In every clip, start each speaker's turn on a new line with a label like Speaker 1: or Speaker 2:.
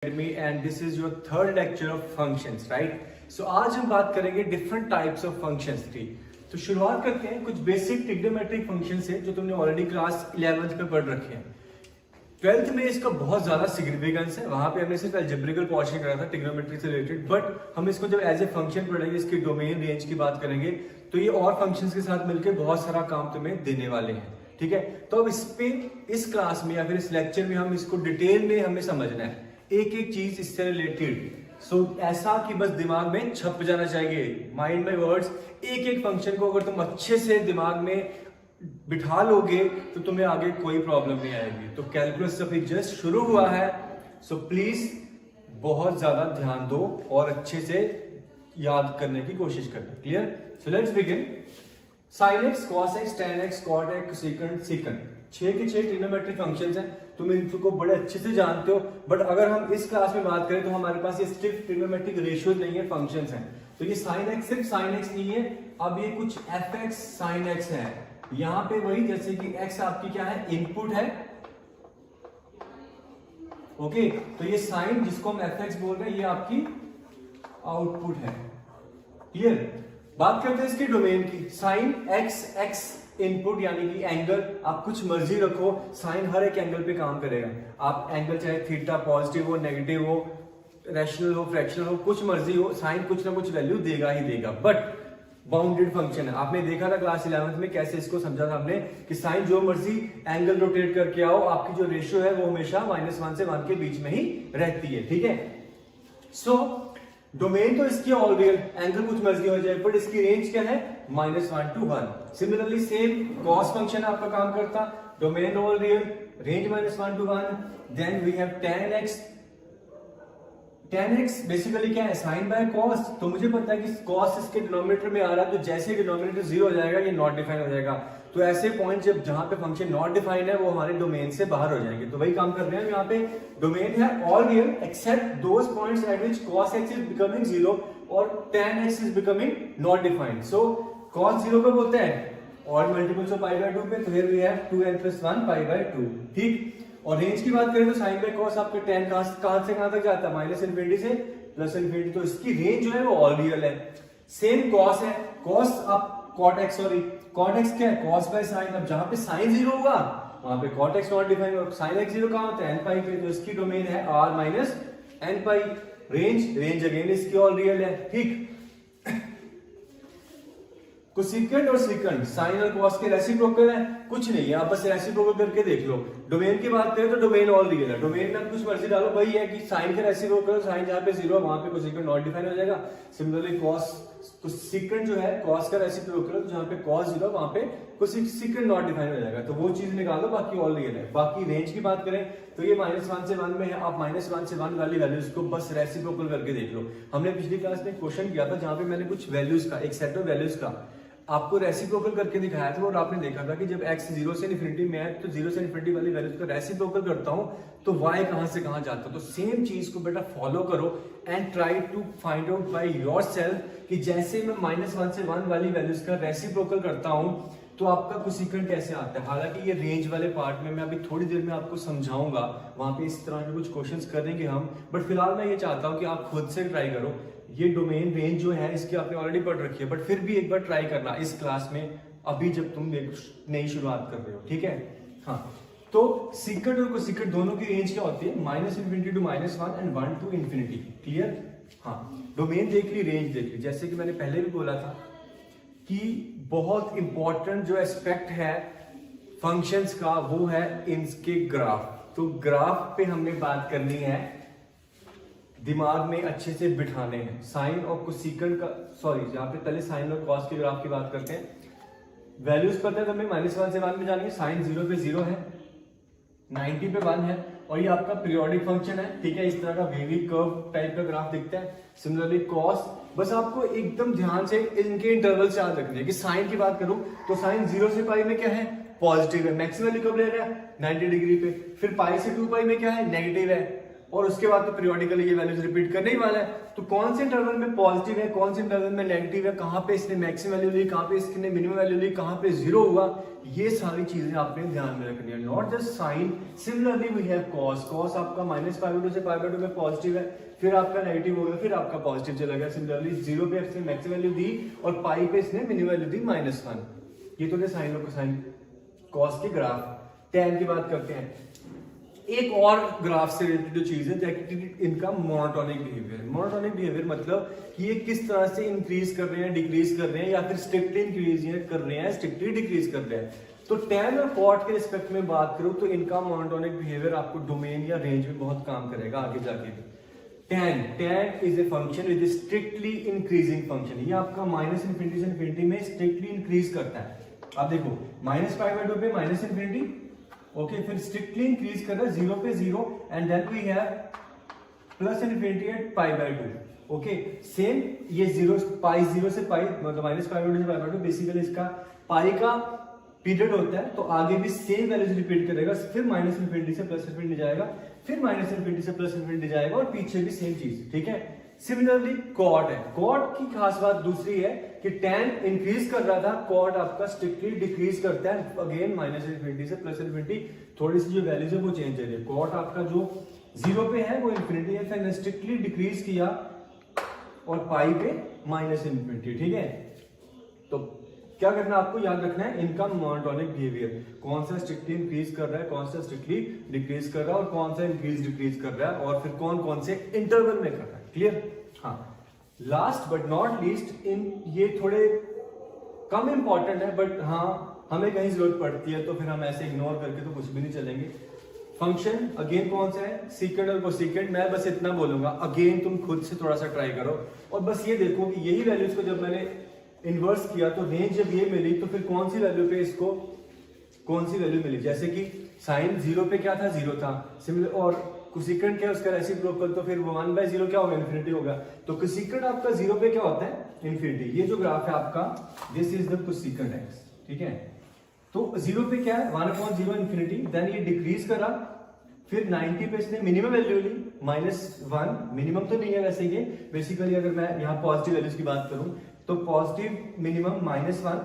Speaker 1: And this is your third lecture of functions, right? So आज हम बात करेंगे डिफरेंट टाइप्स ऑफ फंक्शंस की। तो शुरुआत करते हैं कुछ बेसिक ट्रिग्नोमेट्रिक फंक्शंस से जो तुमने ऑलरेडी क्लास 11th में पढ़ रखे हैं। 12th में इसका बहुत ज्यादा सिग्निफिकेंस है, वहां पे हमने सिर्फ अलजेब्रिकल पोर्शन करा था ट्रिग्नोमेट्री से रिलेटेड, बट हम इसको जब एज ए फंक्शन पढ़ेंगे, इसकी डोमेन रेंज की बात करेंगे, तो ये और फंक्शंस के साथ मिलकर बहुत सारा काम तुम्हें देने वाले हैं। ठीक है, तो अब इस क्लास में या फिर इस लेक्चर में हम इसको डिटेल में हमें समझना है, एक एक चीज इससे रिलेटेड। सो ऐसा कि बस दिमाग में छप जाना चाहिए, माइंड में वर्ड्स। एक एक फंक्शन को अगर तुम अच्छे से दिमाग में बिठा लोगे तो तुम्हें आगे कोई प्रॉब्लम नहीं आएगी। तो कैलकुलस अभी जस्ट शुरू हुआ है, सो प्लीज बहुत ज्यादा ध्यान दो और अच्छे से याद करने की कोशिश करना। Clear? So let's begin. sin x, cos x, tan x, cot x, secant, secant, 6 के 6 ट्रिग्नोमेट्रिक फंक्शंस हैं। तुम इनको बड़े अच्छे से जानते हो, बट अगर हम इस क्लास में बात करें तो हमारे पास ये स्ट्रिक्ट ट्रिग्नोमेट्रिक रेशियोज नहीं है, फंक्शंस हैं। तो ये sin x सिर्फ sin x नहीं है, अब ये कुछ fx sin x है। यहां पे वही, जैसे कि x आपकी क्या है, इनपुट है। ओके, तो ये sin जिसको हम fx बोल रहे हैं, ये आपकी आउटपुट है। क्लियर? बात करते हैं इसके डोमेन की। साइन एक्स, एक्स इनपुट यानी कि एंगल, आप कुछ मर्जी रखो, साइन हर एक एंगल पे काम करेगा। आप एंगल चाहे थीटा पॉजिटिव हो, नेगेटिव हो, रैशनल हो, फ्रैक्शनल हो, कुछ मर्जी हो, साइन कुछ ना कुछ वैल्यू देगा ही देगा। बट बाउंडेड फंक्शन है। आपने देखा था क्लास 11th में कैसे इसको समझा था हमने कि साइन जो मर्जी एंगल रोटेट करके आओ, आपकी जो रेशियो है वो हमेशा -1 से 1 के बीच में ही रहती है। ठीक है, सो डोमेन तो इसकी ऑल रियल, एंगल कुछ मर्जी हो जाए, बट इसकी रेंज क्या है, -1 to 1। Similarly same cos function आपका काम करता, domain all real, range -1 to 1। Then we have tan x। tan x basically क्या है, साइन बाय कॉस। तो मुझे पता है कि कॉस इसके डिनोमिनेटर में आ रहा है, तो जैसे डिनोमिनेटर 0 हो जाएगा, ये नॉट डिफाइन हो जाएगा। तो ऐसे पॉइंट जहां पे फंक्शन नॉट डिफाइंड है, वो हमारे डोमेन से बाहर हो जाएंगे। तो वही काम कर रहे हैं हम यहाँ पे। डोमेन है all real except those points at which cos x is becoming 0 और tan x is becoming not defined. So cos 0 कब होता है, ऑड मल्टीपल्स ऑफ π/2 पे, तो हियर वी हैव 2n + 1 π/2। ठीक, और रेंज की बात करें तो साइन बाय कॉस आपके tan कहां से कहां तक जाता है, -∞ से +∞। तो इसकी रेंज जो है वो ऑल रियल है। सेम कॉस है, कॉस आप cot x क्या है, cos बाय sin। अब जहां पे sin 0 होगा वहां पे cot x नॉट डिफाइंड, और sin x 0 कहां होता है, n पाई पे। तो इसकी डोमेन है r - n पाई। रेंज अगेन इसकी ऑल रियल है। ठीक, कोसेकेंट और सेकंड, साइन और कॉस के रेसिप्रोकल है, कुछ नहीं है, आप बस रेसिप्रोकल करके देख लो। डोमेन की बात करें तो डोमेन ऑल रियल है। डोमेन में आप कुछ मर्जी डालो, वही है कि साइन के रेसिप्रोकल, साइन जहां पे 0 है वहां पे कोसेकेंट नॉट डिफाइन हो जाएगा। सिमिलरली कॉस, तो सेकंड जो है कॉस का रेसिप्रोकल, तो जहां पे कॉस 0 वहां पे कोसेकेंट नॉट डिफाइन हो जाएगा। तो वो चीज निकालो, बाकी ऑल रियल है। बाकी रेंज की बात करें तो ये -1 से 1 में है, आप -1 से 1 वाली वैल्यूज को बस रेसिप्रोकल करके देख लो। हमने पिछली क्लास में क्वेश्चन किया था जहां पे मैंने कुछ वैल्यूज का, एक सेट ऑफ वैल्यूज का आपको रेसिप्रोकल करके दिखाया था, और आपने देखा था कि जब x 0 से इन्फिनिटी में है, तो 0 से इन्फिनिटी वाली वैल्यूज का रेसिप्रोकल करता हूं तो y कहां से कहां जाता है। तो सेम चीज को बेटा फॉलो करो and try to find out by yourself कि जैसे मैं -1 से 1 वाली वैल्यूज का रेसिप्रोकल करता हूं तो आपका कोसेकेंट कैसे आता है। हालांकि ये रेंज वाले पार्ट में मैं अभी थोड़ी देर में आपको समझाऊंगा, वहां पे इस तरह के कुछ क्वेश्चंस करेंगे हम, बट फिलहाल मैं ये चाहता हूं कि आप खुद से ट्राई करो। ये डोमेन रेंज जो है इसकी आपने ऑलरेडी पढ़ रखी है, बट फिर भी एक बार ट्राई करना इस क्लास में, अभी जब तुम नई शुरुआत कर रहे हो। ठीक है, हाँ। तो सेकंड और कोसेकेंट दोनों की रेंज क्या होती है, -∞ to -1 एंड 1 to ∞। क्लियर? हाँ, डोमेन देख ली, रेंज देख ली। जैसे कि मैंने पहले भी बोला था कि बहुत इंपॉर्टेंट जो एस्पेक्ट है फंक्शंस का वो है इनके ग्राफ। तो ग्राफ पे हमने बात करनी है, दिमाग में अच्छे से बिठाने हैं। साइन और कोसेकेंट का, सॉरी यहाँ पे पहले साइन और कॉस के ग्राफ की बात करते हैं। वैल्यूज पता है हमें, -1 से 1 में जानी है। साइन 0 पे 0 है, 90 पे 1 है, और ये आपका पीरियोडिक फंक्शन है। ठीक है, इस तरह का वेवी कर्व टाइप का ग्राफ दिखता है। सिमिलरली कॉस, बस आपको एकदम ध्यान से इनके इंटरवल याद रखने हैं कि साइन की बात करूं तो साइन 0 से पाई में क्या है, पॉजिटिव है। मैक्सिमम कब ले रहा है, 90 डिग्री पे। फिर पाई से 2 पाई में क्या है, नेगेटिव है। और उसके बाद तो पीरियोडिकली ये वैल्यूज रिपीट करने ही वाला है। तो कौन से इंटरवल में पॉजिटिव है, कौन से इंटरवल में नेगेटिव है, कहाँ पे इसने मैक्सिमम वैल्यू ली, कहाँ पे इसने मिनिमम वैल्यू ली, कहाँ पे जीरो हुआ, ये सारी चीजें आपने ध्यान में रखनी है, not just sine. Similarly we have cos, cos आपका -π/2 से π/2 में पॉजिटिव है, फिर आपका नेगेटिव हो गया, फिर आपका पॉजिटिव चला गया। सिमिलरली 0 पे इसने मैक्सिमम वैल्यू दी और पाई पे इसने मिनिमम वैल्यू दी -1। ये तो साइन और कोसाइन कॉस के ग्राफ। टैन की बात करते हैं, एक और ग्राफ से रिलेटेड जो चीज है इनका मोनोटोनिक बिहेवियर। मोनोटोनिक बिहेवियर मतलब कि ये किस तरह से इंक्रीज कर रहे हैं, डिक्रीज कर रहे हैं, या फिर स्ट्रिक्टली इंक्रीज कर रहे हैं, स्ट्रिक्टली डिक्रीज कर रहे हैं। तो टैन और कॉट के रिस्पेक्ट में बात करूं तो इनका मोनोटोनिक बिहेवियर आपको डोमेन या रेंज में बहुत काम करेगा आगे जाके भी। tan is a function with strictly increasing function, ये आपका -∞ से ∞ में स्ट्रिक्टली इंक्रीज करता है। अब देखो -π/2 पे -∞, ओके, फिर स्ट्रिक्टली इंक्रीज कर रहा है 0 पे 0 and then we have +∞ at π/2। Okay, same ये 0 से पाई मतलब -π/2 से π/2 बेसिकली इसका पाई का पीरियड होता है, तो आगे भी सेम वैल्यूज रिपीट करेगा, फिर -∞ से +∞ जाएगा, फिर -∞ से +∞ जाएगा और पीछे भी सेम चीज, ठीक है। सिमिलरली कॉट है, कॉट की खास बात दूसरी है कि टैन इंक्रीज कर रहा था, कॉट आपका स्ट्रिक्टली डिक्रीज करता है, अगेन -∞ से +∞, थोड़ी सी जो वैल्यूज है वो चेंज हो रही है। कॉट आपका जो 0 पे है वो इंफिनिटी है, फिर स्ट्रिक्टली डिक्रीज किया और पाई पे -∞, ठीक है। तो क्या करना आपको याद रखना है इनका मोनोटोनिक बिहेवियर, कौन सा स्ट्रिक्टली इंक्रीज कर रहा है, कौन सा स्ट्रिक्टली डिक्रीज कर रहा है और कौन सा इंक्रीज डिक्रीज कर रहा है और फिर कौन कौन से इंटरवल में कर रहा है। क्लियर? हाँ, लास्ट बट नॉट लीस्ट, इन ये थोड़े कम इंपॉर्टेंट है बट हाँ हमें कहीं जरूरत पड़ती है तो फिर हम ऐसे इग्नोर करके तो कुछ भी नहीं चलेंगे। फंक्शन अगेन कौन सा है, सीकेंड और कोसेकेंड। मैं बस इतना बोलूंगा, अगेन तुम खुद से थोड़ा सा ट्राई करो और बस ये देखो कि यही वैल्यूज को जब मैंने इन्वर्स किया तो रेंज जब ये मिली तो फिर कौन सी वैल्यू पे इसको कौन सी वैल्यू मिली। जैसे कि साइन 0 पे क्या था, 0 था, सिमिलर, और कोसेकेंड क्या उसका रेसिप्रोकल, तो फिर 1/0 क्या होगा, इन्फिनिटी होगा। तो कोसेकेंड आपका 0 पे क्या होता है, इन्फिनिटी। ये जो ग्राफ है आपका, this is the cosecant x, ठीक है। तो 0 पे क्या है, 1/0 इन्फिनिटी, देन ये डिक्रीज करा, फिर 90 पे इसने मिनिमम वैल्यू ली -1, मिनिमम तो नहीं है वैसे ये, बेसिकली अगर मैं यहाँ पॉजिटिव वैल्यूज की बात करूं तो पॉजिटिव मिनिमम +1,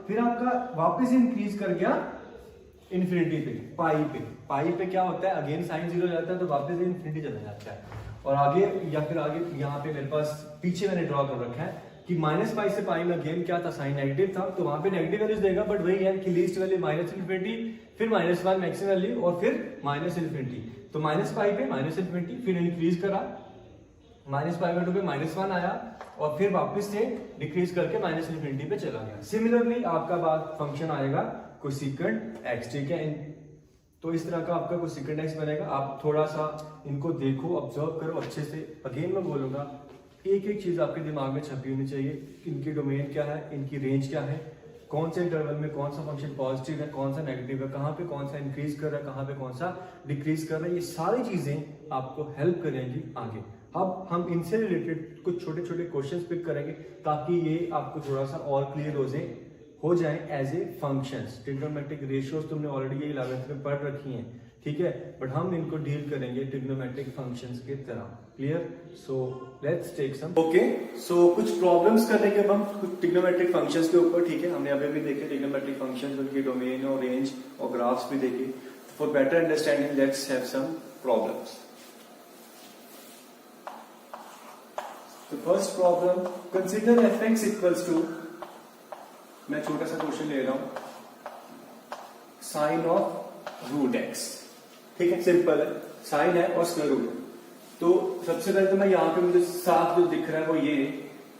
Speaker 1: फिर आपका वापस इंक्रीज कर गया इन्फिनिटी पे, पाई पे क्या होता है, अगेन साइन 0 जाता है तो वापस इन्फिनिटी चला जाता है। और आगे या फिर आगे यहाँ पे मेरे पास पीछे मैंने ड्रॉ कर रखा है कि -π से पाई में अगेन क्या था, साइन नेगेटिव था, तो वहां पे नेगेटिव वैल्यूज देगा, बट वही है कि लीस्ट वैल्यू -∞, फिर -1 मैक्सिमम वैल्यू और फिर -∞। तो -π पे -∞, फिर इंक्रीज करा, -π/2 पे -1 आया और फिर वापस से डिक्रीज करके -∞ पे चला गया। सिमिलरली आपका बात फंक्शन आएगा कोसेकेंड एक्स, ठीक है। तो इस तरह का आपका कोसेकेंड एक्स बनेगा। आप थोड़ा सा इनको देखो, ऑब्जर्व करो अच्छे से। अगेन मैं बोलूंगा एक एक चीज आपके दिमाग में छपी होनी चाहिए, इनकी डोमेन क्या है, इनकी रेंज क्या है, कौन से इंटरवल में कौन सा फंक्शन पॉजिटिव है, कौन सा नेगेटिव है, कहाँ पे कौन सा इंक्रीज कर रहा है, कहाँ पे कौन सा डिक्रीज कर रहा है। ये सारी चीजें आपको हेल्प करेंगी आगे। अब हम इनसे रिलेटेड कुछ छोटे छोटे क्वेश्चंस पिक करेंगे ताकि ये आपको थोड़ा सा और क्लियर हो जाए as a functions. Trigonometric ratios तुमने ऑलरेडी ये 11th में पढ़ रखी हैं, ठीक है, बट हम इनको डील करेंगे ट्रिग्नोमेट्रिक फंक्शंस की तरह। Clear? So let's take some. Okay, so कुछ प्रॉब्लम्स करेंगे हम कुछ ट्रिग्नोमेट्रिक फंक्शंस के ऊपर, ठीक है। हमने अभी भी देखे ट्रिग्नोमेट्रिक फंक्शंस, उनकी डोमेन और रेंज और ग्राफ्स भी देखे। For better understanding let's have some problems. तो first problem, consider fx equals to, मैं छोटा सा क्वेश्चन ले रहा हूं, साइन ऑफ √x, ठीक है, सिंपल है, साइन है और स्क्वायर रूट है। तो सबसे पहले तो मैं यहाँ पे मुझे साफ जो दिख रहा है वो ये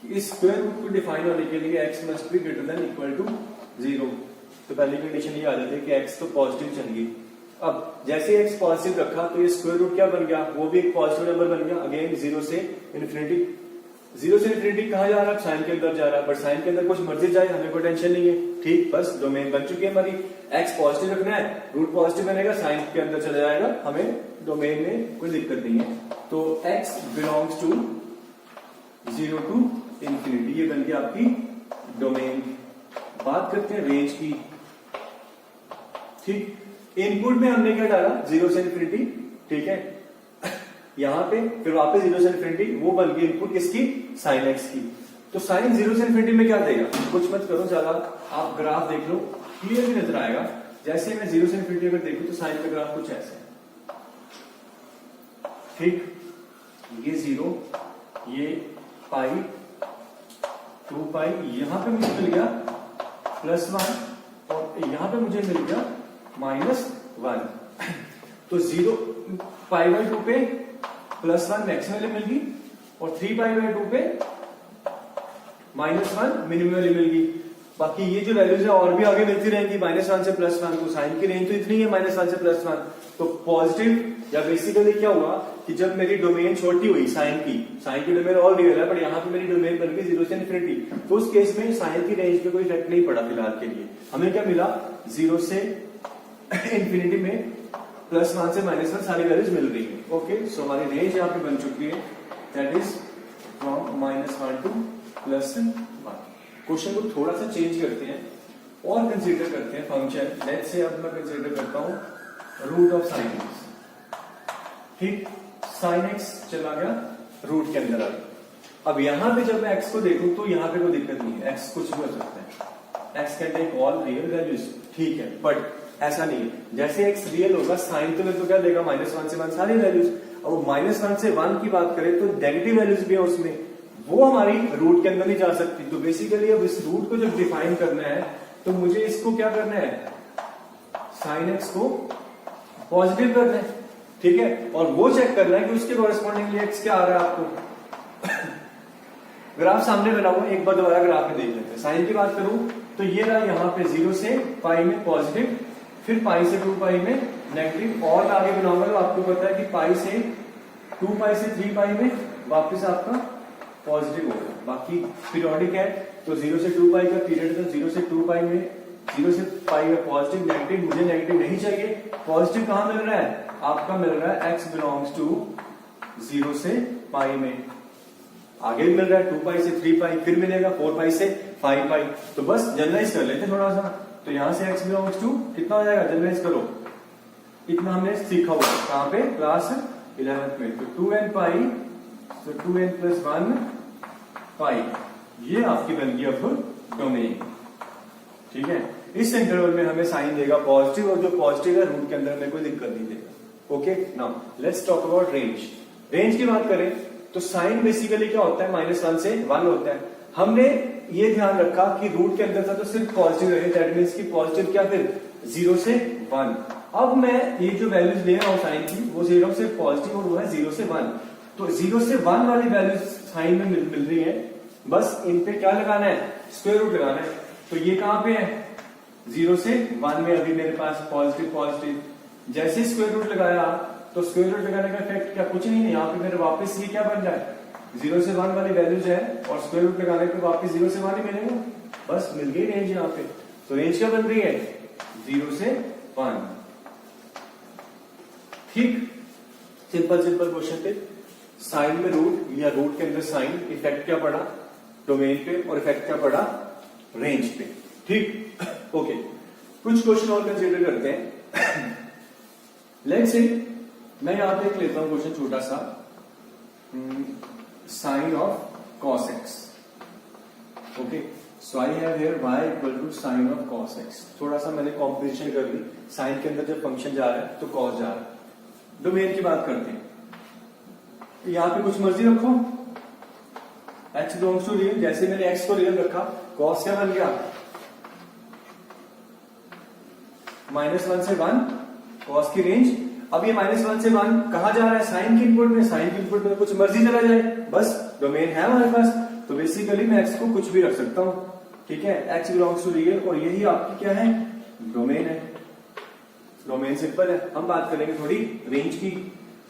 Speaker 1: कि इस स्क्वायर रूट को डिफाइन होने के लिए x must be greater than equal to 0। तो पहली कंडीशन ये आ जाती है कि x तो पॉजिटिव चाहिए। अब जैसे x पॉजिटिव रखा तो ये स्क्वायर रूट क्या बन गया, वो भी एक पॉजिटिव नंबर बन गया। अगेन 0 से इन्फिनिटी, 0 से इन्फिनिटी कहाँ जा रहा है, साइन के अंदर जा रहा है, बट साइन के अंदर कुछ मर्जी जाए, हमें कोई टेंशन नहीं है, ठीक। बस डोमेन बन चुकी है हमारी, x पॉजिटिव रखना है, रूट पॉजिटिव बनेगा, साइन के अंदर चला जाएगा, हमें डोमेन में कोई दिक्कत नहीं है। तो x belongs to 0 to infinity, ये बन गई आपकी डोमेन। बात करते हैं रेंज की, ठीक। इनपुट में हमने क्या डाला, 0 से इन्फिनिटी, ठीक है। यहाँ पे, फिर वापस 0 से इन्फिनिटी, वो बन गई इनपुट किसकी, साइन एक्स की। तो साइन 0 से इन्फिनिटी में क्या देगा, कुछ मत करो ज्यादा, आप ग्राफ देख लो, क्लियरली नजर आएगा। जैसे मैं 0 से इन्फिनिटी अगर देखूं तो साइन का ग्राफ कुछ ऐसे है, ठीक, ये 0, ये पाई, 2 पाई, यहां पे मुझे मिल गया +1 और यहां पे मुझे मिल गया -1। तो 0 π/2 पे +1 मैक्सिमम वैल्यू मिल गई और 3π/2 पे -1 मिनिमम वैल्यू मिल गई। बाकी ये जो वैल्यूज है और भी आगे मिलती रहेंगी, -1 से +1, तो साइन की रेंज तो इतनी है -1 से +1। तो पॉजिटिव या बेसिकली क्या हुआ कि जब मेरी डोमेन छोटी हुई साइन की डोमेन और रियल है, पर यहाँ पे मेरी डोमेन बन गई 0 से इन्फिनिटी, तो उस केस में साइन की रेंज पे कोई इफेक्ट नहीं पड़ा फिलहाल के लिए। हमें क्या मिला, 0 से इन्फिनिटी में +1 से -1 सारी वैल्यूज मिल रही है। ओके, सो हमारी रेंज यहाँ पे बन चुकी है, that is from -1 to +1। Question को थोड़ा सा चेंज करते हैं और कंसीडर करते हैं फंक्शन। लेट्स से अब मैं कंसीडर करता हूं रूट ऑफ साइन एक्स, ठीक, साइन एक्स चला गया रूट के अंदर आ गया। अब यहां पे जब मैं एक्स को देखूं तो यहां पे कोई दिक्कत नहीं है, एक्स कुछ भी हो सकता है, x can take all real values, ठीक है, बट ऐसा नहीं है। जैसे एक्स रियल होगा, साइन तो मेरे को क्या देगा, -1 से 1 सारी वैल्यूज। और -1 से 1 की बात करें तो नेगेटिव वैल्यूज भी है उसमें, वो हमारी रूट के अंदर नहीं जा सकती। तो बेसिकली अब इस रूट को जब डिफाइन करना है तो मुझे इसको क्या करना है, साइन एक्स को पॉजिटिव करना है, ठीक है, और वो चेक करना है कि उसके कॉरेस्पॉन्डिंगली एक्स क्या आ रहा है आपको। ग्राफ सामने बना हुआ, एक बार दोबारा ग्राफ में देख लेते हैं। साइन की बात करूं तो ये रहा यहाँ पे 0 से पाई में पॉजिटिव, फिर पाई से 2 पाई में नेगेटिव, और आगे बनाऊंगा तो आपको पता है कि पाई से 2 पाई से 3 पाई में वापस आपका पॉजिटिव होगा। बाकी पीरियोडिक है तो 0 से 2 पाई का पीरियड था, 0 से 2 पाई में 0 से पाई में पॉजिटिव नेगेटिव, मुझे नेगेटिव नहीं चाहिए। पॉजिटिव कहां मिल रहा है, आपका मिल रहा है x बिलोंग्स टू 0 से पाई में, आगे भी मिल रहा है 2 पाई से 3 पाई, फिर मिलेगा 4 पाई से 5 पाई। तो बस जनरलाइज कर लेते थोड़ा सा, तो यहां से x बिलोंग्स टू कितना हो जाएगा, जनरलाइज करो, इतना हमने सीखा हुआ कहां पे, क्लास 11th में। तो 2n पाई, तो 2n + 1 पाई, ये आपकी बन गई अब डोमेन, ठीक है। इस इंटरवल में हमें साइन देगा पॉजिटिव, और जो पॉजिटिव है रूट के अंदर हमें कोई दिक्कत नहीं देगा। Okay, now let's talk about range. Range की बात करें तो साइन बेसिकली क्या होता है, -1 से 1 होता है। हमने ये ध्यान रखा कि रूट के अंदर था तो सिर्फ पॉजिटिव रहे, दैट मींस कि पॉजिटिव क्या, फिर 0 से 1। अब मैं ये जो वैल्यूज ले रहा हूं साइन की, वो ले रहा हूं सिर्फ पॉजिटिव, और वो है 0 से 1। तो 0 से 1 वाली वैल्यूज साइन में मिल रही है, बस इन पे क्या लगाना है, स्क्वायर रूट लगाना है। तो ये कहां पे है, 0 से 1 में अभी मेरे पास पॉजिटिव पॉजिटिव, जैसे स्क्वायर रूट लगाया तो स्क्वायर रूट लगाने का इफेक्ट क्या, कुछ नहीं है, यहाँ पे मेरे वापस ये क्या बन जाए, 0 से 1 वाली वैल्यूज है, और स्क्वायर रूट लगाने पे वापस 0 से 1 ही मिलेगा, बस मिल गई रेंज यहाँ पे। तो रेंज क्या बन रही है, 0 से 1, ठीक। सिंपल क्वेश्चन थे, साइन में रूट या रूट के अंदर साइन, इफेक्ट क्या पड़ा डोमेन पे, और इफेक्ट क्या पड़ा रेंज पे, ठीक। ओके, कुछ क्वेश्चन और कंसीडर करते हैं। लेट्स से मैं यहां पे एक लेता हूं क्वेश्चन छोटा सा, sine of cos x। Okay, so I have here y = sine of cos x। थोड़ा सा मैंने कॉम्पोजिशन कर ली, साइन के अंदर जब फंक्शन जा रहा है तो cos जा रहा है। डोमेन की बात करते हैं, यहां पे कुछ मर्जी रखो, x बिलोंग्स टू रियल, जैसे मैंने x को रियल रखा, cos क्या बन गया, -1 से 1, cos की रेंज। अब ये -1 से 1 कहा जा रहा है, साइन के इनपुट में, साइन के इनपुट में कुछ मर्जी चला जाए, बस डोमेन है हमारे पास। तो बेसिकली मैं x को कुछ भी रख सकता हूं, ठीक है, x बिलोंग्स टू रियल, और यही आपकी क्या है, डोमेन है। डोमेन सिंपल है। हम बात करेंगे थोड़ी रेंज की।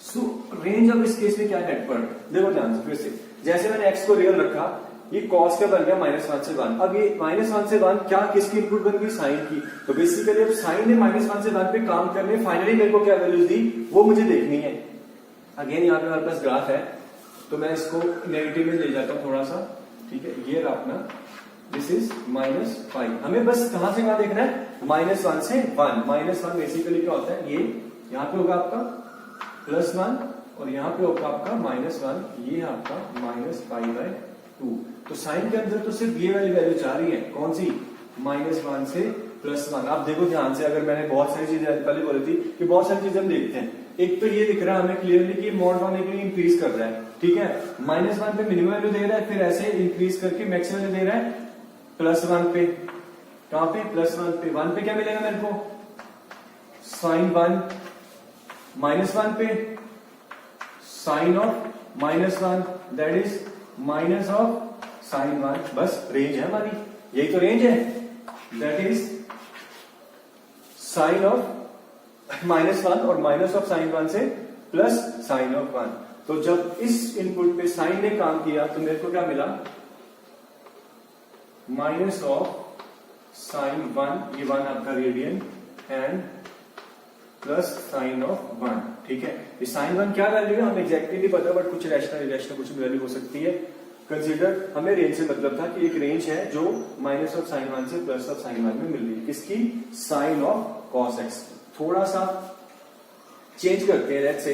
Speaker 1: सो रेंज अब इस केस में क्या है, पर देखो ध्यान से फिर से, जैसे मैंने x को रियल रखा, ये cos का बन गया -1 से 1। अब ये -1 से 1 क्या किसकी इनपुट बन गई, साइन की। तो बेसिकली अब साइन ने -1 से 1 पे काम करने, फाइनली मेरे को क्या वैल्यूज दी वो मुझे देखनी है। अगेन यहाँ पे हमारे पास ग्राफ है, तो मैं इसको नेगेटिव में ले जाता हूँ थोड़ा सा, ठीक है। ये रहा अपना, दिस इज -5। हमें बस कहां से कहां देखना है, -1 से 1। -1 बेसिकली क्या होता है, ये यहाँ पे होगा आपका +1 और यहाँ पे होगा आपका -1, ये आपका -π/2। तो साइन के अंदर तो सिर्फ ये वाली वैल्यू जा रही है, कौन सी, -1 से +1। आप देखो ध्यान से, अगर मैंने बहुत सारी चीजें पहले बोली थी कि बहुत सारी चीजें हम देखते हैं, एक तो ये दिख रहा है हमें क्लियरली कि मॉड होने के लिए इंक्रीज कर रहा है, ठीक है, -1 पे मिनिमम वैल्यू दे रहा है, फिर ऐसे इंक्रीज करके मैक्सिमम वैल्यू दे रहा है +1 पे, कहां पे, +1 पे, 1 पे क्या मिलेगा मेरे को, sin 1, -1 पे sin of -1 that is minus of sin 1, बस रेंज है हमारी, यही तो रेंज है, दैट इज sin ऑफ -1 और माइनस ऑफ sin 1 से प्लस sin ऑफ 1। तो जब इस इनपुट पे साइन ने काम किया तो मेरे को क्या मिला, माइनस ऑफ sin 1, ये 1 आपका radian, and plus sin of 1, ठीक है। ये sin 1 क्या वैल्यू है हमें एग्जैक्टली नहीं पता, बट कुछ रैशनल इरेशनल कुछ वैल्यू हो सकती है। कंसीडर, हमें रेंज से मतलब था कि एक रेंज है जो माइनस ऑफ sin 1 से प्लस ऑफ sin 1 में मिल रही है, किसकी, साइन ऑफ cos x। थोड़ा सा चेंज करते हैं, लेट्स से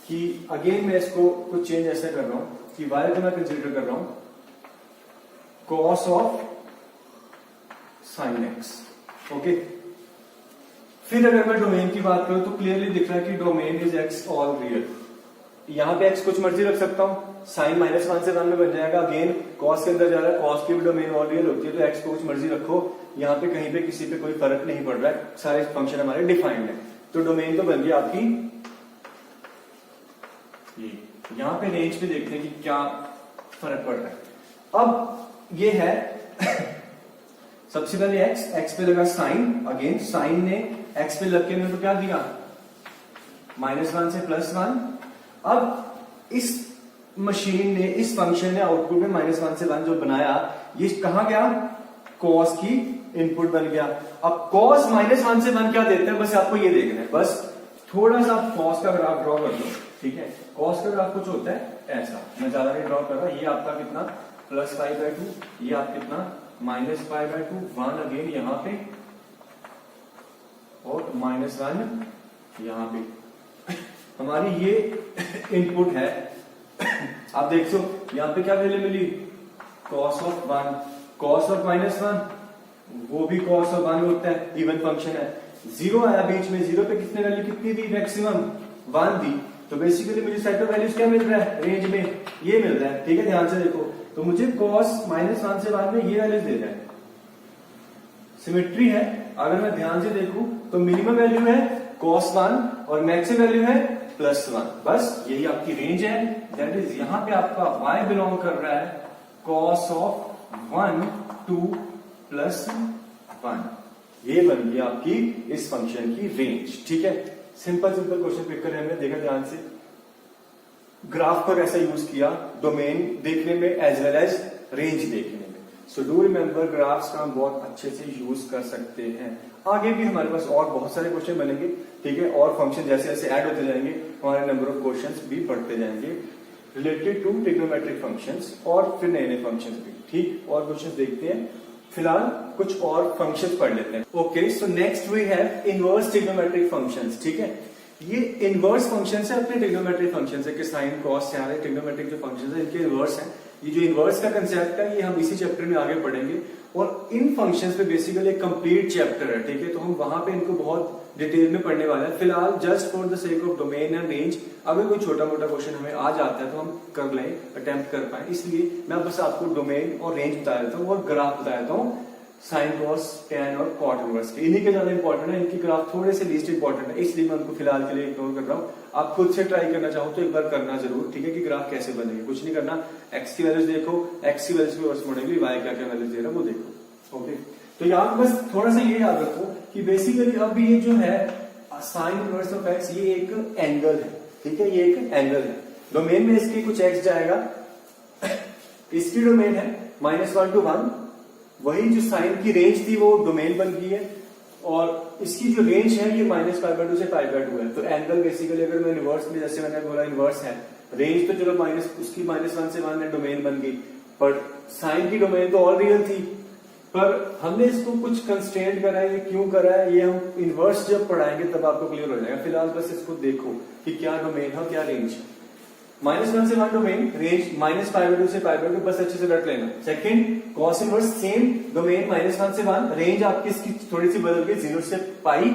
Speaker 1: कि अगेन मैं इसको कुछ चेंज ऐसे कर रहा हूं कि y को मैं कंसीडर कर रहा हूं cos of sin x, okay. फिर अगर मैं डोमेन की बात करूं तो क्लियरली दिख रहा है कि domain is x all real. यहां पे x कुछ मर्जी रख सकता हूं, sin -1 से 1 में बन जाएगा, अगेन cos के अंदर जा रहा है, cos की भी डोमेन ऑल रियल होती है, तो x को कुछ मर्जी रखो, यहाँ पे कहीं पे किसी पे कोई फर्क नहीं पड़ रहा है, सारे फंक्शन हमारे डिफाइंड है। तो डोमेन तो बन गई आपकी ये, यहाँ पे रेंज पे देखते हैं कि क्या फर्क पड़ रहा है। अब ये है सबसे पहले x पे लगा साइन, अगेन साइन ने x पे लग के मेरे को क्या दिया, -1 से +1। अब इस मशीन ने, इस फंक्शन ने आउटपुट में -1 से 1 जो बनाया, ये कहां गया, cos की इनपुट बन गया। अब cos -1 से 1 क्या देते हैं, बस आपको ये देखना है, बस थोड़ा सा cos का ग्राफ ड्रॉ कर लो, ठीक है। cos का ग्राफ कुछ होता है ऐसा, मैं ज्यादा नहीं ड्रॉ कर रहा, ये आपका कितना +π/2, ये आप कितना -π/2, 1 अगेन यहाँ पे और -1 यहाँ पे, हमारी ये इनपुट है। आप देख सो यहाँ पे क्या वैल्यू मिली, cos ऑफ 1, cos ऑफ -1, वो भी cos ऑफ 1 होता है, इवन फंक्शन है। 0 आया बीच में, 0 पे कितने वैल्यू कितनी थी, मैक्सिमम 1 थी, तो बेसिकली मुझे सेट ऑफ वैल्यूज क्या मिल रहा है, रेंज में ये मिल रहा है, ठीक है। ध्यान से देखो, तो मुझे cos -1 से 1 में ये वैल्यूज दे रहा है, सिमेट्री है। अगर मैं ध्यान से देखूं तो मिनिमम वैल्यू है cos 1 और मैक्सिमम वैल्यू है +1, बस यही आपकी रेंज है। दैट इज यहाँ पे आपका y बिलोंग कर रहा है cos ऑफ 1 to +1, ये बन गई आपकी इस फंक्शन की रेंज, ठीक है। सिंपल क्वेश्चन पिक करें हमने, देखा ध्यान से, ग्राफ को कैसा यूज किया डोमेन देखने में एज वेल एज रेंज देखने में। सो डू रिमेंबर, ग्राफ्स का हम बहुत अच्छे से यूज कर सकते हैं। आगे भी हमारे पास और बहुत सारे क्वेश्चन बनेंगे, ठीक है, और फंक्शन जैसे जैसे ऐड होते जाएंगे हमारे नंबर ऑफ क्वेश्चंस भी बढ़ते जाएंगे रिलेटेड टू ट्रिग्नोमेट्रिक फंक्शंस, और फिर नए नए फंक्शंस भी, ठीक। और क्वेश्चंस देखते हैं, फिलहाल कुछ और फंक्शंस पढ़ लेते हैं। Okay, so next we have inverse trigonometric functions, ठीक है। ये इनवर्स फंक्शंस है अपने ट्रिग्नोमेट्रिक फंक्शंस है कि साइन कॉस से आ रहे ट्रिग्नोमेट्रिक जो फंक्शंस है इनके इनवर्स हैं। ये जो इनवर्स का कंसेप्ट है ये हम इसी चैप्टर में आगे पढ़ेंगे, और इन फंक्शंस पे बेसिकली एक कंप्लीट चैप्टर है, ठीक है। तो हम वहां पे इनको बहुत डिटेल में पढ़ने वाले हैं। फिलहाल just for the sake of domain and range, अगर कोई छोटा मोटा क्वेश्चन हमें आ जाता है तो हम कर लें, अटेम्प्ट कर पाए, इसलिए मैं बस आपको डोमेन और रेंज बता देता हूँ और ग्राफ बता देता हूँ साइन कॉस टैन और कॉट इनवर्स के। इन्हीं के ज्यादा इंपॉर्टेंट है, इनकी ग्राफ थोड़े से लीस्ट इंपॉर्टेंट है, इसलिए मैं उनको फिलहाल के लिए इग्नोर कर रहा हूँ। आप खुद से ट्राई करना चाहो तो एक बार करना जरूर, ठीक है, कि ग्राफ कैसे बनेगी। कुछ नहीं करना, एक्स की वैल्यूज देखो, एक्स की वैल्यूज की वर्स मोड़ेंगे, वाई क्या क्या वैल्यूज दे रहा है वो देखो, ओके। तो यहाँ बस थोड़ा सा ये याद रखो कि बेसिकली अब ये जो है साइन इनवर्स ऑफ एक्स, ये एक एंगल है, ठीक है, ये एक एंगल है। डोमेन में इसके कुछ एक्स जाएगा, इसकी डोमेन है -1 to 1, वही जो साइन की रेंज थी वो डोमेन बन गई है, और इसकी जो रेंज है ये -π/2 से π/2 है। तो एंगल बेसिकली अगर मैं इनवर्स में, जैसे मैंने बोला इनवर्स है, रेंज तो चलो उसकी -1 से 1 है, डोमेन बन गई, पर साइन की डोमेन तो ऑल रियल थी, पर हमने इसको कुछ कंस्ट्रेंट करा है। ये क्यों करा है, ये हम इनवर्स जब पढ़ाएंगे तब आपको क्लियर हो जाएगा। फिलहाल बस इसको देखो कि क्या डोमेन है क्या रेंज है। -1 से 1 डोमेन, रेंज -π/2 से π/2, बस अच्छे से रट लेना। Second cos inverse same domain -1 से 1, रेंज आपकी इसकी थोड़ी सी बदल गई 0 से पाई।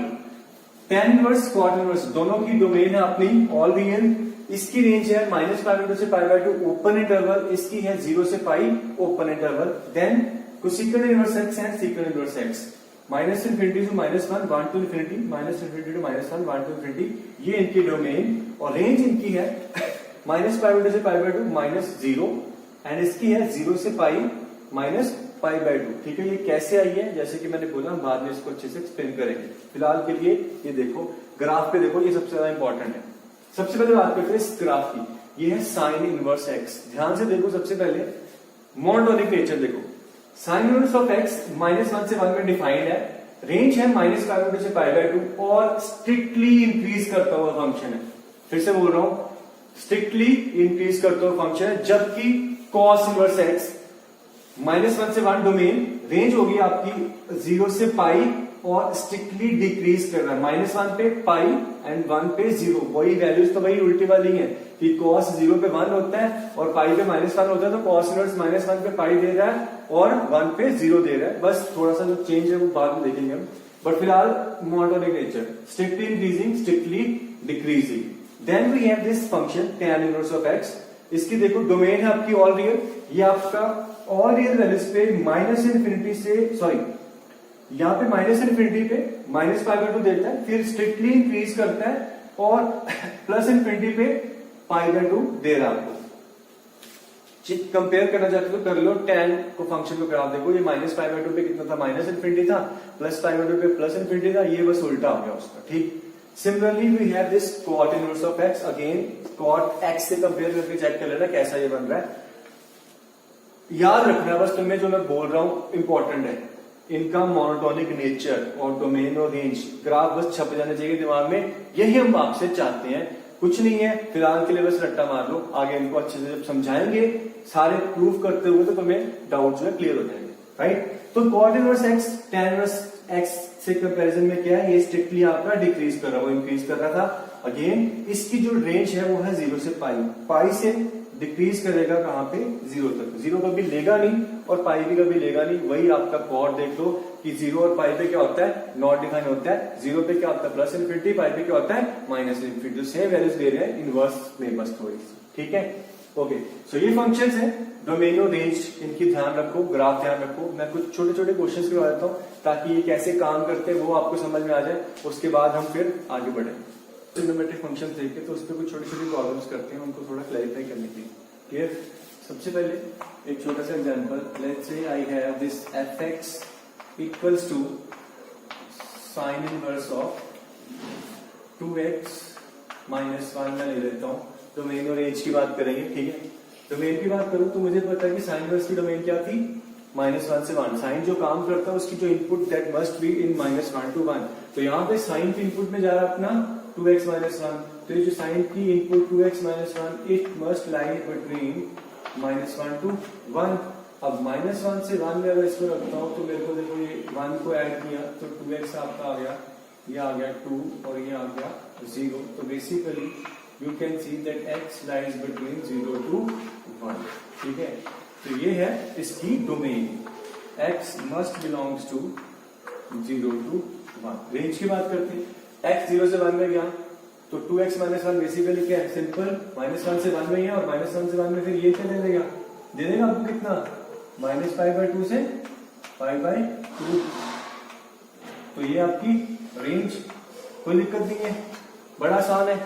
Speaker 1: tan इनवर्स कॉट इनवर्स दोनों की डोमेन है अपनी ऑल रियल, इसकी रेंज है -π/2 से π/2 ओपन इंटरवल, इसकी है 0 से pi open interval. Then cosecant inverse x and secant inverse x, -∞ to -1, 1 to infinity, -∞ to -1, 1 to infinity, ये इनकी डोमेन और रेंज इनकी है -π/2 से π/2 -0 एंड इसकी है 0 से पाई -π/2। ठीक है, ये कैसे आई है जैसे कि मैंने बोला, हम बाद में इसको अच्छे से एक्सप्लेन करेंगे। फिलहाल के लिए ये देखो, ग्राफ पे देखो, ये सबसे ज्यादा इंपॉर्टेंट है। सबसे पहले बात करते हैं इस ग्राफ की, ये है साइन इनवर्स x। ध्यान से देखो, सबसे पहले मोनोटोनिक नेचर देखो, साइन इनवर्स ऑफ x -1 से 1 में डिफाइंड है, रेंज है -π/2 से π/2 और स्ट्रिक्टली इंक्रीज करता हुआ फंक्शन है। फिर से बोल रहा हूं, स्ट्रिक्टली इंक्रीज करता हुआ फंक्शन है, जबकि cos इनवर्स x -1 से 1 डोमेन, रेंज होगी आपकी 0 से पाई और स्ट्रिक्टली डिक्रीज कर रहा है, -1 पे पाई एंड 1 पे 0। वही वैल्यूज तो वही उल्टी वाली है कि cos 0 पे 1 होता है और पाई पे -1 होता है, तो cos इनवर्स -1 पे पाई दे रहा है और 1 पे 0 दे रहा है। बस थोड़ा सा जो चेंज है वो बाद में देखेंगे हम, बट फिलहाल monotonic nature, strictly increasing strictly decreasing. Then we have this function tan inverse of x, इसकी देखो डोमेन है आपकी ऑल रियल, ये आपका ऑल रियल वैल्यूज पे -∞ से सॉरी यहाँ पे -∞ पे -π/2 देता है, फिर स्ट्रिक्टली इंक्रीज करता है और +∞ पे π/2 दे रहा है आपको। कंपेयर करना चाहते हो तो कर लो, tan को फंक्शन को ग्राफ देखो, ये -π/2 पे कितना था, -∞ था, +π/2 पे +∞ था, ये बस उल्टा हो गया उसका। ठीक, similarly we have this cot inverse of x, again cot x से कंपेयर करके चेक कर लेना कैसा ये बन रहा है। याद रखना बस तुम्हें जो मैं बोल रहा हूं इंपॉर्टेंट है, इनका मोनोटोनिक नेचर और डोमेन और रेंज, ग्राफ बस छप जाना चाहिए दिमाग में, यही हम आपसे चाहते हैं, कुछ नहीं है। फिलहाल के लिए बस रट्टा मार लो, आगे इनको अच्छे से जब समझाएंगे सारे प्रूफ करते हुए तो तुम्हें डाउट जो है क्लियर हो जाएंगे, राइट। तो cot inverse x tan inverse x से कंपैरिजन में क्या है, ये स्ट्रिक्टली आपका डिक्रीज कर रहा है, वो इंक्रीज कर रहा था। अगेन इसकी जो रेंज है वो है 0 से पाई से डिक्रीज करेगा कहां पे, 0 तक। 0 कभी लेगा नहीं और पाई भी कभी लेगा नहीं, वही आपका कॉट देख लो कि 0 और पाई पे क्या होता है, नॉट डिफाइन होता है, 0 पे क्या होता है +∞, पाई पे क्या होता है -∞। जो सेम वैल्यूज दे रहे हैं इनवर्स में बस थोड़ी सी, ठीक है। ओके, सो ये फंक्शंस है, डोमेन और रेंज, इनकी ध्यान रखो, ग्राफ ध्यान रखो। मैं कुछ छोटे छोटे क्वेश्चंस करवा देता हूँ ताकि ये कैसे काम करते हैं वो आपको समझ में आ जाए, उसके बाद हम फिर आगे बढ़े। ट्रिग्नोमेट्रिक फंक्शंस देखे तो उस पर कुछ छोटी छोटी प्रॉब्लम्स करते हैं, उनको थोड़ा क्लैरिफाई करने के लिए। क्लियर? सबसे पहले एक छोटा सा example, let's say I have this fx equals to sine inverse of 2x - 1 मैं ले लेता हूं। डोमेन और रेंज की बात करेंगे, ठीक है। डोमेन की बात करूं तो मुझे पता है कि साइन इनवर्स की डोमेन क्या थी, -1 से 1। साइन जो काम करता है उसकी जो input that must be in -1 to 1। तो यहाँ पे साइन की इनपुट में जा रहा है अपना 2x - 1, तो ये जो साइन की input 2x - 1 it must lie between -1 to 1। अब -1 से 1 में अगर इसको रखता हूं तो मेरे को देखो ये 1 को ऐड किया तो 2x आपका आ गया, ये आ गया 2 और ये आ गया 0। तो basically you can see that x lies between 0 to 1, ठीक है। तो ये है इसकी domain, x must belongs to 0 to 1। Range की बात करते हैं, x 0 से 1 में गया तो 2x - 1 बेसिकली क्या है, सिंपल -1 से 1 में ही है और -1 से 1 में फिर ये क्या दे देगा आपको कितना, -π/2 से π/2। तो ये आपकी रेंज, कोई दिक्कत नहीं है, बड़ा आसान है,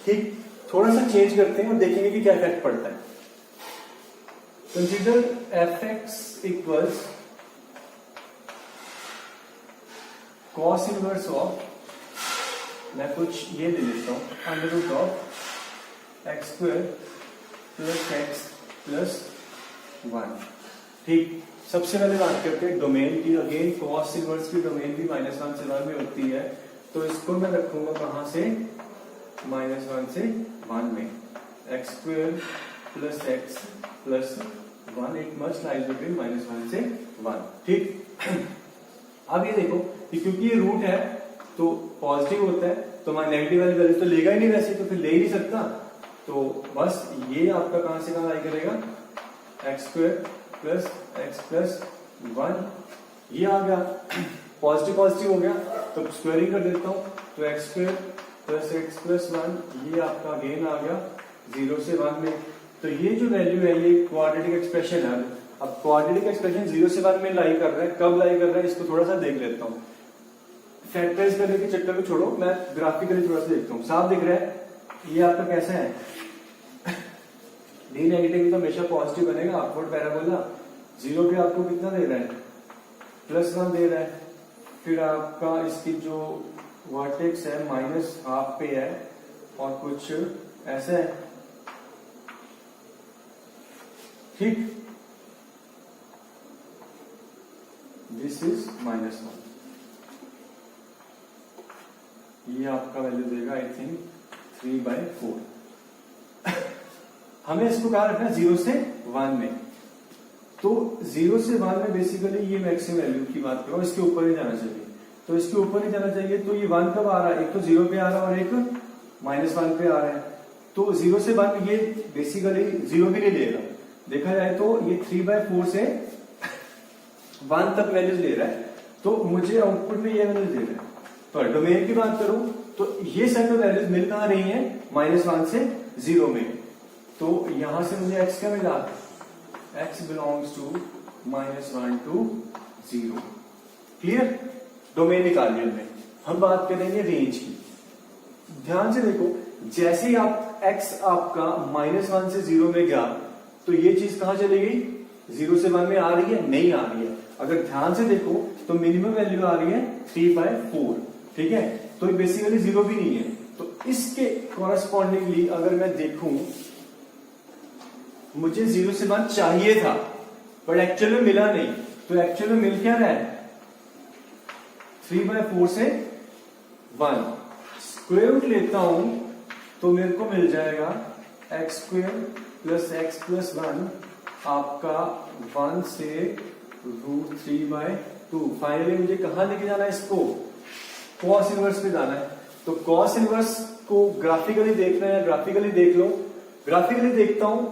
Speaker 1: ठीक। थोड़ा सा चेंज करते हैं और देखेंगे कि क्या इफेक्ट पड़ता है। Consider fx equals cos inverse of, मैं कुछ ये ले लेता हूं, √(x² + x + 1), ठीक। सबसे पहले बात करते हैं डोमेन की। अगेन cos इनवर्स की डोमेन भी -1 से 1 में होती है, तो इसको मैं रखूंगा कहां से, -1 से 1 में, x² + x + 1 it must lies between -1 से 1, ठीक। अब ये देखो कि क्योंकि ये रूट है तो पॉजिटिव होता है, तो मैं नेगेटिव वाली वैल्यू तो लेगा ही नहीं वैसे, तो फिर ले ही नहीं सकता। तो बस ये आपका कहां से कहां लाई करेगा, एक्स स्क्वायर प्लस 1, ये आ गया पॉजिटिव पॉजिटिव हो गया, तो स्क्वायरिंग कर देता हूं, तो x square plus x plus 1, ये आपका अगेन आ गया 0 से 1 में। तो ये जो वैल्यू है ये क्वाड्रेटिक एक्सप्रेशन है। अब क्वाड्रेटिक एक्सप्रेशन 0 से 1 में लाई कर रहा है, कब लाई कर रहा है इसको थोड़ा सा देख लेता हूं। फैक्टराइज करने के चक्कर में छोड़ो, मैं ग्राफिकली थोड़ा सा देखता हूँ। साफ दिख रहा है ये आपका कैसा है, डी नेगेटिव तो हमेशा पॉजिटिव बनेगा, अपवर्ड पैराबोला। 0 पे आपको कितना दे रहा है, +1 दे रहा है। फिर आपका इसकी जो वर्टेक्स है -12 पे है और कुछ ऐसा है, ठीक। दिस इज -1, ये आपका वैल्यू देगा आई थिंक 3/4। हमें इसको कहा रखना 0 से 1 में, तो 0 से 1 में बेसिकली ये मैक्सिमम वैल्यू की बात करो, इसके ऊपर ही जाना चाहिए। तो इसके ऊपर ही जाना चाहिए, तो ये 1 कब आ रहा है, एक तो 0 पे आ रहा है और एक -1 पे आ रहा है। तो 0 से 1 ये बेसिकली 0 भी नहीं लेगा, देखा जाए तो ये 3/4 से 1 तक वैल्यूज ले रहा है। तो मुझे आउटपुट में ये वैल्यूज दे रहा है। पर डोमेन की बात करूं तो ये सेट ऑफ वैल्यूज मिल कहां रही है, -1 से 0 में। तो यहां से मुझे x क्या मिला, x belongs to -1 to 0। Clear, domain निकाल लिया हमने। हम बात करेंगे रेंज की। ध्यान से देखो, जैसे ही आप x आपका -1 से 0 में गया तो ये चीज कहां चली गई, 0 से 1 में आ रही है, नहीं आ रही है। अगर ध्यान से देखो तो मिनिमम वैल्यू आ रही है 3/4, ठीक है। तो बेसिकली 0 भी नहीं है। तो इसके कॉरेस्पॉन्डिंगली अगर मैं देखूं, मुझे 0 से 1 चाहिए था पर एक्चुअल में मिला नहीं। तो एक्चुअल में मिल क्या रहा है, 3/4 से 1। स्क्वायर रूट लेता हूं तो मेरे को मिल जाएगा x² प्लस x प्लस 1 आपका 1 से √3/2। फाइनली मुझे कहां लेके जाना है इसको, कॉस इनवर्स पे जाना है। तो कॉस इनवर्स को ग्राफिकली देखना है, ग्राफिकली देख लो। ग्राफिकली देखता हूं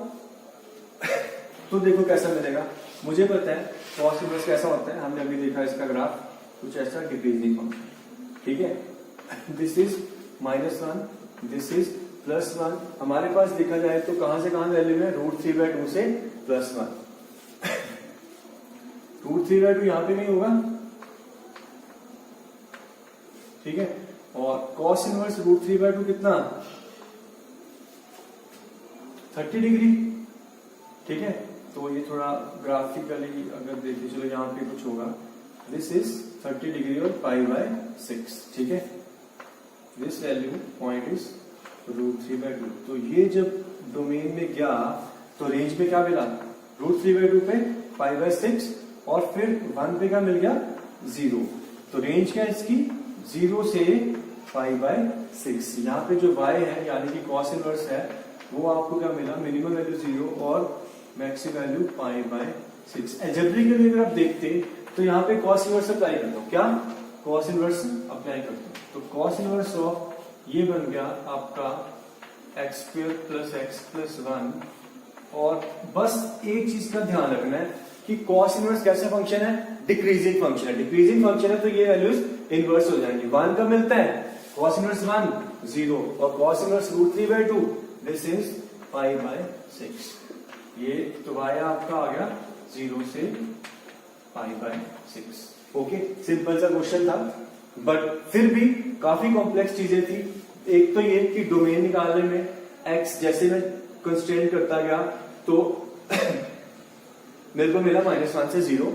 Speaker 1: तो देखो कैसा मिलेगा। मुझे पता है कॉस इनवर्स कैसा होता है, हमने अभी देखा इसका ग्राफ कुछ ऐसा डिक्रीजिंग फंक्शन, ठीक है। This is -1, this is +1। हमारे पास देखा जाए तो कहां से कहां वैल्यू है, √3/2 से +1। √3/2 यहां पे नहीं होगा, ठीक है। और कॉस इनवर्स √3/2 कितना, 30 डिग्री, ठीक है। तो ये थोड़ा ग्राफिकली अगर देखिए, चलो यहाँ पे कुछ होगा, दिस इज 30 डिग्री और π/6, ठीक है। This value point is √3/2। तो ये जब डोमेन में गया तो रेंज में क्या मिला, √3/2 पे π/6 और फिर 1 पे क्या मिल गया, 0। तो रेंज क्या है इसकी, 0 से π/6। यहाँ पे जो y है यानी कि कॉस इनवर्स है, वो आपको क्या मिला, मिनिमम वैल्यू 0 और मैक्सिमम वैल्यू π/6। एल्जेब्रिकली अगर आप देखते तो यहाँ पे कॉस इनवर्स अप्लाई करता हूँ, क्या कॉस इनवर्स अप्लाई करता हूँ। तो कॉस इनवर्स ऑफ ये बन गया आपका x² प्लस x प्लस 1। और बस एक चीज का ध्यान रखना है कि कॉस इनवर्स कैसा फंक्शन है, डिक्रीजिंग फंक्शन है। डिक्रीजिंग फंक्शन है तो ये वैल्यूज इनवर्स हो जाएंगी। 1 का मिलता है, कॉस इनवर्स 1 0 और कॉस इनवर्स √3/2, दिस इज π/6। ये तो y आपका आ गया 0 से π/6। ओके, सिंपल सा क्वेश्चन था, बट फिर भी काफी कॉम्प्लेक्स चीजें थी। एक तो ये कि डोमेन निकालने में x जैसे मैं कंस्ट्रेंट करता गया तो मेरे को मिला -1 से 0।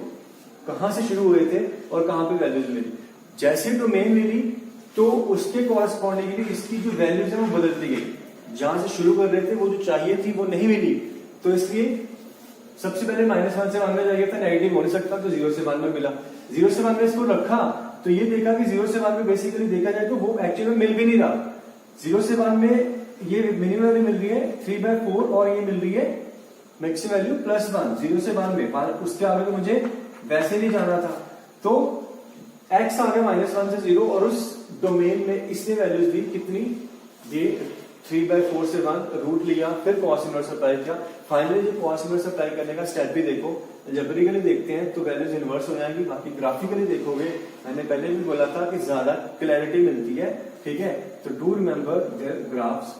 Speaker 1: कहां से शुरू हुए थे और कहां पे वैल्यूज मिली। जैसे डोमेन मिली तो उसके कॉरेस्पॉन्डिंगली इसकी जो वैल्यूज है वो बदलती गई। जहां से शुरू कर रहे थे वो जो चाहिए थी वो नहीं मिली, तो इसलिए सबसे पहले -1 से 1 में जाइए था, नेगेटिव हो नहीं सकता, तो 0 से 1 में मिला। 0 से 1 में इसको रखा तो ये देखा कि 0 से 1 में बेसिकली देखा जाए तो वो एक्चुअली में मिल भी नहीं रहा। 0 से 1 में ये मिनिमम वैल्यू मिल रही है 3/4 और ये मिल रही है मैक्सिमम वैल्यू +1। 0 से 1 में, उसके आगे तो मुझे वैसे नहीं जाना था। तो x आ गया -1 से 0 और उस डोमेन में इसने वैल्यूज दी कितनी, ये 3/4 से 1 रूट लिया, फिर कॉस इनवर्स अप्लाई किया। फाइनली जो कॉस इनवर्स अप्लाई करने का स्टेप भी देखो, जबरिकली देखते हैं तो वैल्यूज इनवर्स हो जाएंगी। बाकी ग्राफिकली देखोगे, मैंने पहले भी बोला था कि ज्यादा क्लैरिटी मिलती है, ठीक है। तो डू रिमेम्बर देयर ग्राफ्स